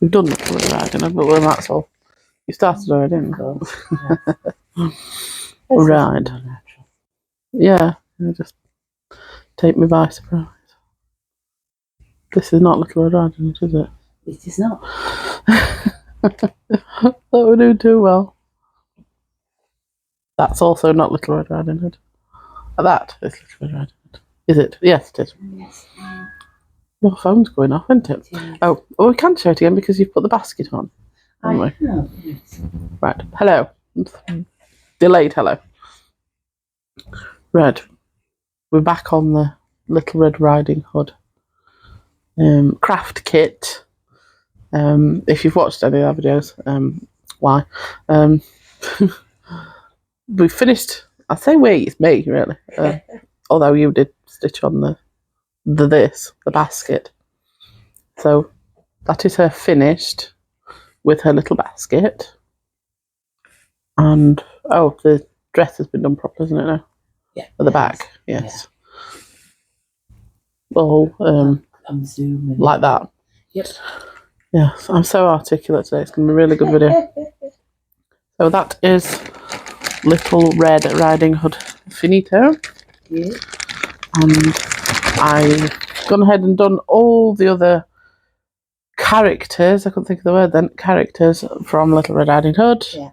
We've done Little Red Riding Hood, but well, that's all. You started already, didn't you? Right. Yeah, just take me by surprise. This is not Little Red Riding Hood, is it? It is not. That would do too well. That's also not Little Red Riding Hood. That is Little Red Riding Hood. Is it? Yes, it is. Yes. Your phone's going off, isn't it? Oh, we can show it again because you've put the basket on. I know. Right. Hello. Delayed hello. Red. We're back on the Little Red Riding Hood craft kit. If you've watched any of our videos, why? We finished. I say we, it's me really. Although you did stitch on the basket. So that is her finished with her little basket. And the dress has been done properly, isn't it now? Yeah. At the back, yes. Yeah. All I'm zooming. like that. Yep. Yes, I'm so articulate today. It's going to be a really good video. So that is Little Red Riding Hood finito. Yeah. And I've gone ahead and done all the other characters. I couldn't think of the word then. Characters from Little Red Riding Hood. Yeah.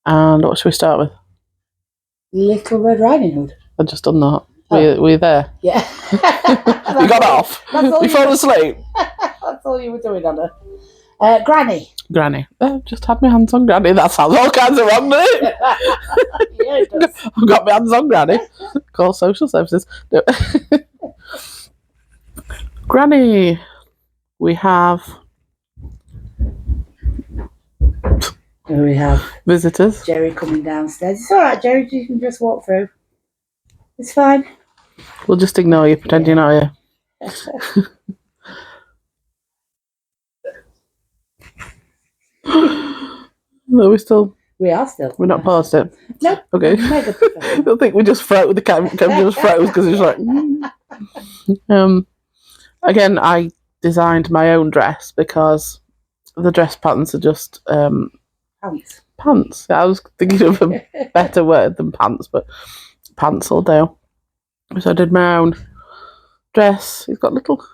And what should we start with? Little Red Riding Hood. I've just done that. Were you there? Yeah. You got off? You fell asleep? That's all you were doing, Anna. Granny. Granny. Just had my hands on Granny. That sounds all kinds of wrong, doesn't it? Yeah, it does. I've got my hands on Granny. Call social services. No. Granny. We have... Here we have visitors. Jerry coming downstairs. It's all right, Jerry. You can just walk through. It's fine. We'll just ignore you, pretend you're not here. No, We are still. We're not paused it. Nope. Okay. Mega I don't think we just froze. The camera just froze because it's like. Again, I designed my own dress because the dress patterns are just Pants. pants. I was thinking of a better word than pants, but pants will do. So I did my own dress. It's got little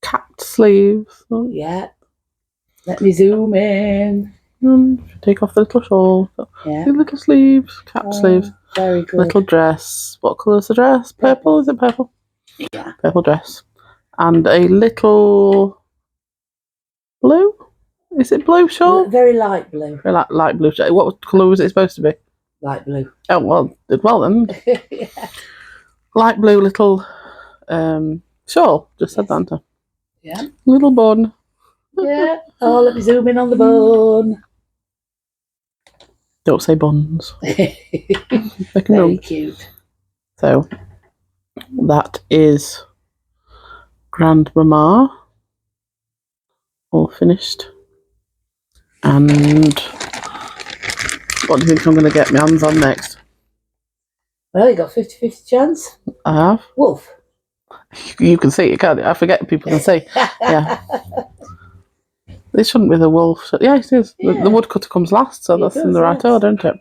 capped sleeves. Yeah. Let me zoom in. Take off the little shawl. Yeah. The little sleeves, capped sleeves. Very good. Little dress. What colour is the dress? Purple? Is it purple? Yeah. Purple dress. And a little blue? Is it blue shawl? Very light blue. Very light blue shawl. What colour was it supposed to be? Light blue. Oh, well, did well then. Yeah. Light blue little shawl. Just said that, hadn't I? Yeah. Little bun. Yeah. Oh, let me zoom in on the bun. Don't say buns. Very cute. So, that is Grandmama. All finished. And what do you think I'm going to get my hands on next? Well, you got 50-50 chance. I have. Wolf. You can see it, can't you? I forget people can see. Yeah. This shouldn't be the wolf. Yeah, it is. Yeah. The woodcutter comes last, so that's in the right yes. order, isn't it?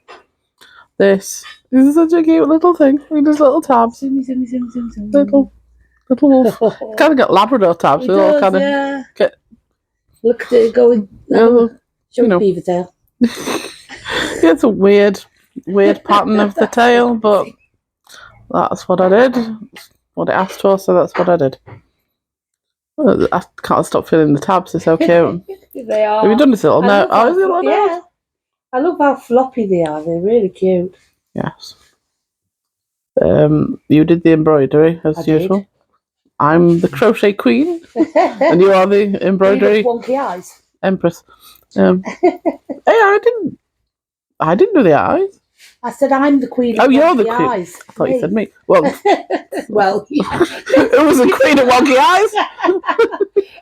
This is such a cute little thing. With these little tabs. Zoom. Little wolf. It's kind of got Labrador tabs. It They all does, kind of yeah. get. Look at it going. Show the beaver tail. Yeah, it's a weird pattern of the tail, but that's what I did. What it asked for, so that's what I did. I can't stop feeling the tabs. They're so cute. They are. Have you done this little? No. Oh, is it like that? Yeah. I love how floppy they are. They're really cute. Yes. You did the embroidery as usual. Did. I'm the crochet queen, and you are the embroidery wonky eyes. empress. Hey, I didn't do the eyes. I said I'm the queen. Oh, of you're the wonky queen. eyes. I thought you said me. Well, well, it was the queen of wonky eyes.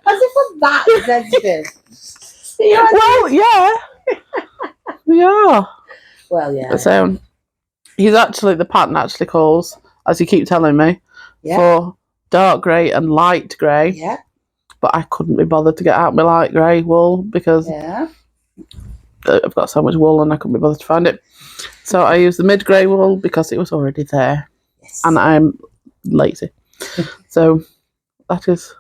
As if I'm that sensitive. Well, yeah. We are. Well, yeah. So he's actually, the pattern actually calls, as you keep telling me, for dark grey and light grey. Yeah. but I couldn't be bothered to get out my light grey wool because Yeah. I've got so much wool and I couldn't be bothered to find it. So I used the mid grey wool because it was already there, Yes. and I'm lazy. So that is.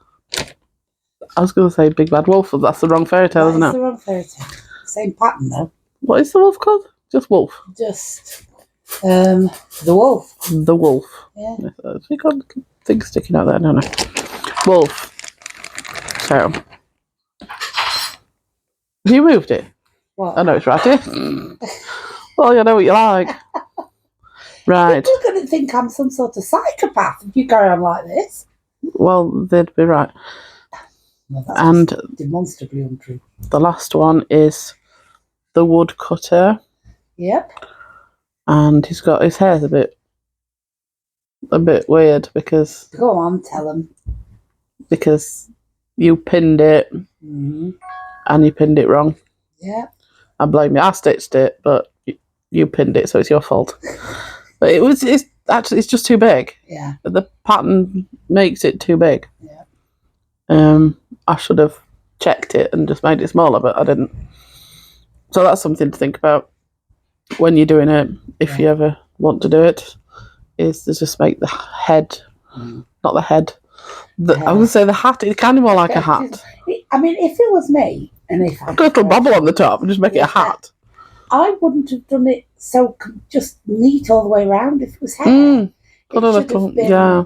I was going to say Big Bad Wolf, but that's the wrong fairy tale, isn't That's it? the wrong fairy tale. Same pattern though. What is the wolf called? Just Wolf. Just the wolf. The Wolf. Yeah. So you got things sticking out there, don't I? Wolf. So. Have you moved it? What? I know it's right here. Well, you know what you like. Right. People are going to think I'm some sort of psychopath if you carry on like this. Well, they'd be right. Well, that's And just demonstrably untrue. the last one is the woodcutter, Yep. and he's got his hair's a bit weird because Go on, tell them. you pinned it Mm-hmm. and you pinned it wrong. Yeah. I blame you. I stitched it, but you pinned it, so it's your fault. But it's just too big. Yeah. The pattern makes it too big. Yeah. I should have checked it and just made it smaller, but I didn't. So that's something to think about when you're doing it, if you ever want to do it, is to just make the head, not the head. I would say the hat, it's kind of more like a hat. I mean, if it was me, and if I Got a little bobble on the top and just make it a hat. I wouldn't have done it so just neat all the way around if it was hair. Put a should little, have been yeah.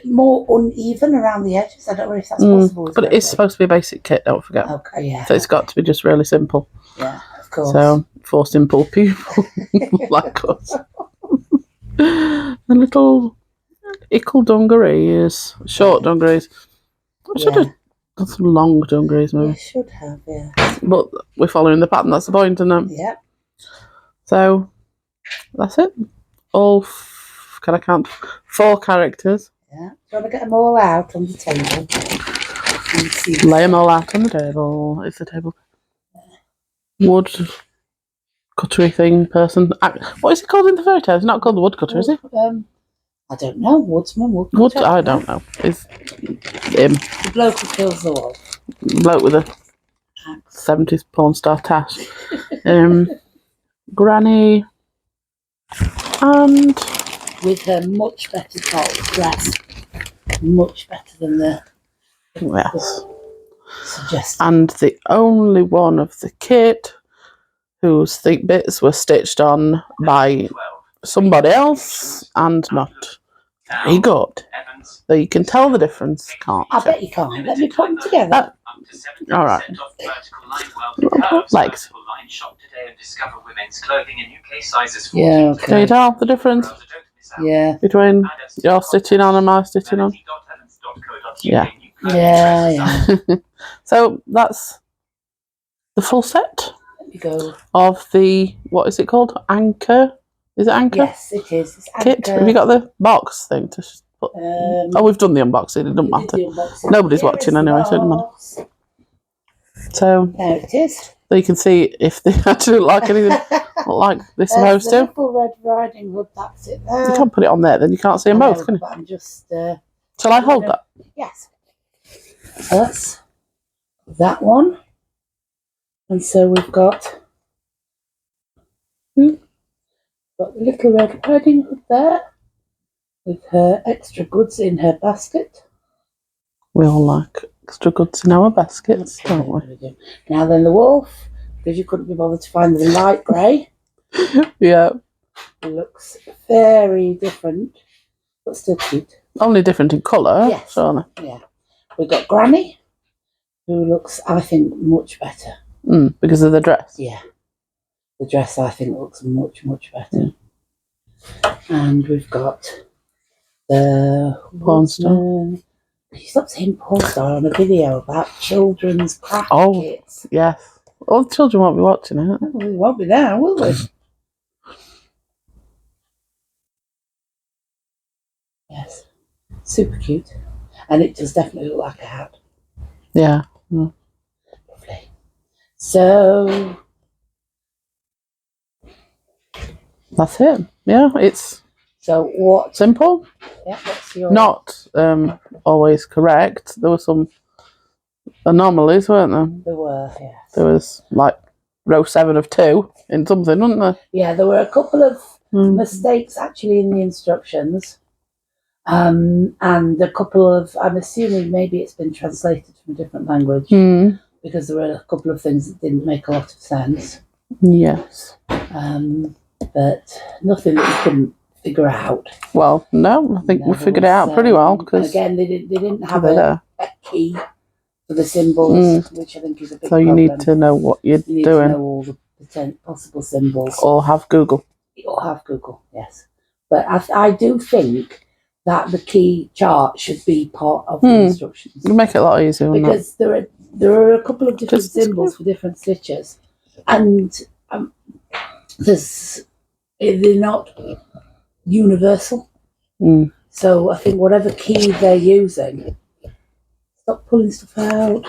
more uneven around the edges. I don't know if that's possible. But it is supposed to be a basic kit, don't forget. Okay, yeah. So it's got to be just really simple. Yeah, of course. So, for simple people like us. A little ickle dungarees, short dungarees. I should have done some long dungarees, maybe. You should have, yeah. But we're following the pattern, that's the point, isn't it? Yep. So, that's it. All, can I count? 4 characters. Yeah. Do you want to get them all out on the table? And see. Lay them all out on the table. It's the table. Wood cuttery thing person. What is it called in the fairy tale? It's not called the woodcutter, is it? I don't know. Woodsman, Wood? I don't know. It's him. The bloke who kills the wolf. Bloke with a 70s porn star tash. Granny. And with her much better top dress. Much better than the yes. suggested. And the only one of the kit whose thick bits were stitched on by somebody else and not very good. So you can tell the difference, can't you? I bet you can't. Let me put them together. All right. Legs. Yeah, Can okay. you tell the difference Yeah. between your stitching on and my stitching on? Yeah. Yeah, yeah. So that's the full set Let me go. of the, what is it called? Anchor? Is it Anchor? Yes, it is. It's Kit? Anchor. Have you got the box thing to put? Oh, we've done the unboxing. It doesn't we did matter. the unboxing. Nobody's Here watching is the anyway, so it doesn't matter. box. So There it is. you can see if they actually look like anything like they're supposed the to. little Red Riding Hood, that's it there. You can't put it on there, then you can't see them I both, know, can you? but I'm just... Shall I hold that? Yes. So that's that one. And so we've got... got the little Red Riding Hood there. With her extra goods in her basket. We all like extra goods in our baskets, don't we? Now then the wolf, because you couldn't be bothered to find the light grey. Yeah. It looks very different, but still cute. Only different in colour, Yes. surely. Yeah. We've got Granny, who looks, I think, much better. Because of the dress. Yeah. The dress, I think, looks much, much better. And we've got the Porn star. Can you stop saying porn star on a video about children's craft kits? Yes. All the children won't be watching it. Oh, we won't be there, will we? Yes. Super cute. And it does definitely look like a hat. Yeah. Lovely. So that's it. Yeah, it's what? simple. Yeah, what's your... Not always correct. There were some anomalies, weren't there? There were, yes. There was like row 7 of 2 in something, wasn't there? Yeah, there were a couple of mistakes actually in the instructions. And a couple of, I'm assuming maybe it's been translated from a different language because there were a couple of things that didn't make a lot of sense. Yes. But nothing that you couldn't figure out. Well, no, I think we figured it out pretty well. Because again, they didn't have a key for the symbols, which I think is a big problem. So you need to know what you're doing. You need to know all the possible symbols. Or have Google. Or have Google, yes. But I do think that the key chart should be part of the instructions. It'll make it a lot easier. Because there are a couple of different symbols for different stitches. And they're not universal. So I think whatever key they're using, stop pulling stuff out.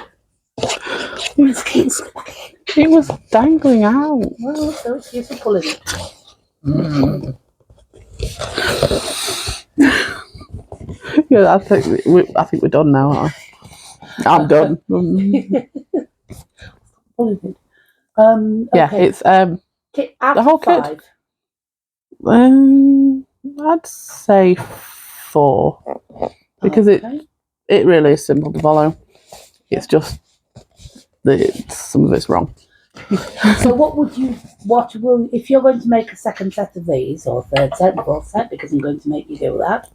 It's keeps looking. It was dangling out. Well, so excuse for pulling it. Yeah, I think we're done now. Aren't we? I'm done. Pulling it. Yeah, Okay. it's the whole kit. I'd say 4 because it really is simple to follow. It's just some of it's wrong. So what will if you're going to make a second set of these or third set, fourth set, because I'm going to make you do that,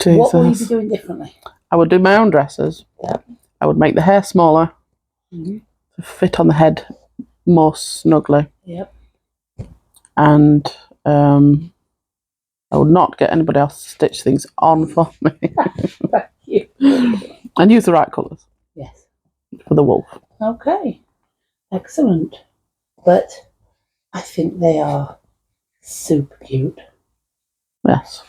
Jesus. What will you be doing differently? I would do my own dresses. Yep. I would make the hair smaller to fit on the head more snugly. Yep. And I would not get anybody else to stitch things on for me. Thank you. And use the right colours. Yes. For the wolf. Okay. Excellent. But I think they are super cute. Yes.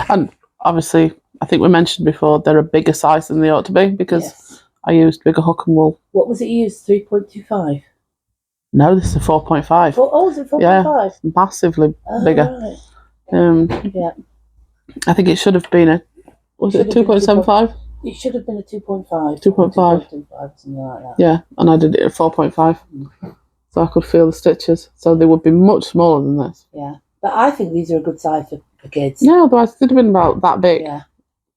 And obviously, I think we mentioned before, they're a bigger size than they ought to be because I used bigger hook and wool. What was it you used? 3.25? No, this is a 4.5. Oh, is it 4.5? Yeah, massively bigger. Right. Yeah. I think it should have been a 2.75? It should have been a 2.5. 2.5. something like that. Yeah, and I did it at 4.5. So I could feel the stitches. So they would be much smaller than this. Yeah. But I think these are a good size for kids. Yeah, otherwise they'd have been about that big. Yeah.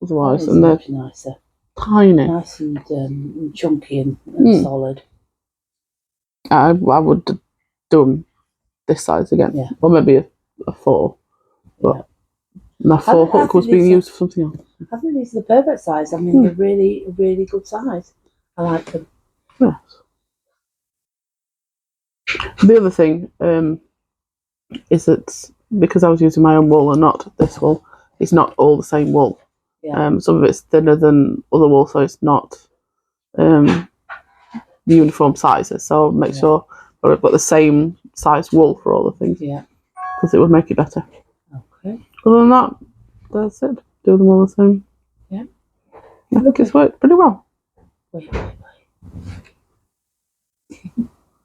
Otherwise, and they're nicer. Tiny. Nice and chunky and solid. I would do them this size again. Yeah. Or maybe a 4. But my 4 hook was being used for something else. I think these are the perfect size. I mean, they're really, really good size. I like them. Yes. The other thing is that because I was using my own wool and not this wool, it's not all the same wool. Yeah. Some of it's thinner than other wool, so it's not the uniform sizes. So make sure I've got the same size wool for all the things. Yeah. Because it would make it better. Okay. Other than that, that's it. Do them all the same. Yeah. I think it's worked pretty well. Wait.